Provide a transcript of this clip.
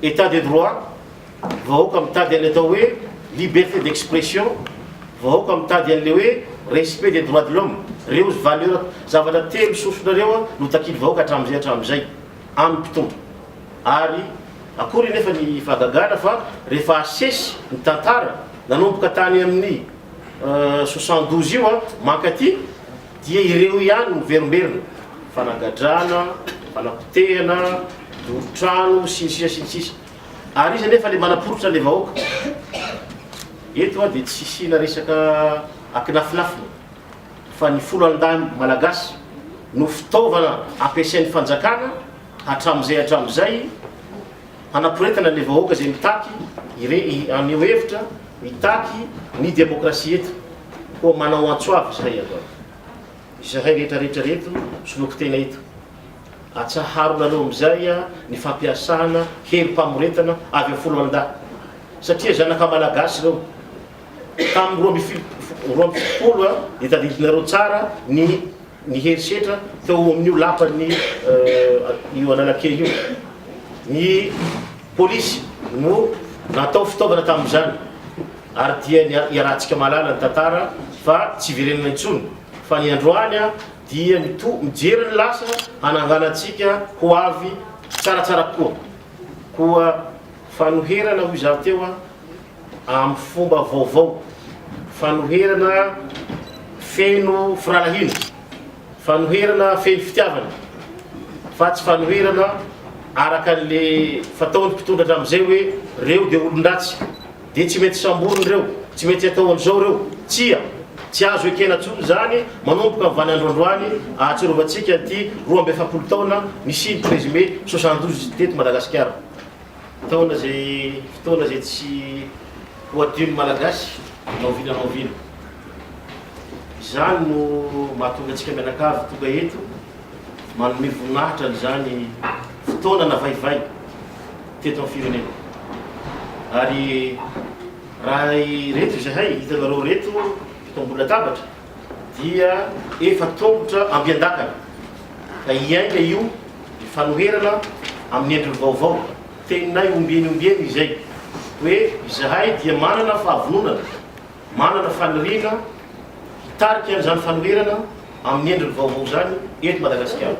état de droit, vahoaka mitady an'le atao hoe liberté d'expression, vahoaka mitady an'le hoe respect des droits de l'homme. Reo valeur zavatra telo sosonareo no takily vahoaka hatramizay amin'ny mpitondra. Ary akory nefa ny fahagagana fa rehefa asesy ny tantara nanomboka tany amin'ny 72 io mankaty dia ireo ihany no verimberina fanagadrana, fanapotehana, dorotrano, sinisisa. Ary izy nefa le manaporotra le vahoaka. Eto dia tsy sina resaka akinafilafina fa ny folo andahy malagasy no fitaovana ampiasain'ny fanjakana hatramizay hanaporetana le vahoaka zay mitaky aneo hevitra mitaky ny demokrasia eto koa manao antsoavy zahay ato. Zahay rehetrarehetra reto soloko tena eto atsaharonareo amizay ny fampiasana herim-pamoretana avy amin'ny folo andahy satria zanaka malagasy reo tamin'ny 2010 dia tadidinareo tsara ny herisetra teo amin'io lapany io Analakely io. Ny polisy no natao fitaovana tamin'izany ary dia iarahantsika malala ny tantara fa tsy verenana intsony fa ny androany dia mijery ny lasa hananganantsika ho avy tsaratsara koa fanoherana hoy zaho teo amin'ny fomba vaovao, fanoherana feno firalahina, fanoherana feno fitiavana fa tsy fanoherana araka an'le fataon'ny mpitondra hatramizay hoe reo dia olon-dratsy dia tsy mety samborony reo, tsy mety atao an'izao reo, tsy azo ekena tsony zany manomboka mivany androandroany ahatsiarovantsika ty 27 taona nisy présumé 72 teto Madagasikara. Fotoana zay tsy hoadino malagasy naovinanaovina. Zany no mahatonga antsika mianakavy tonga eto manome voninahitra zany fotoana navaivay teto amin'ny firenena. Ary raha reto zahay hitanareo reto tombona tabatra dia efa tongotra ambiandakana ka iainga io fanoherana amin'ny endriny vaovao. Teninay ombieny izay hoe zahay dia manana fahavononana, manana faniriana hitarika an'izany fanoherana amin'ny endriny vaovao zany eto Madagasikara.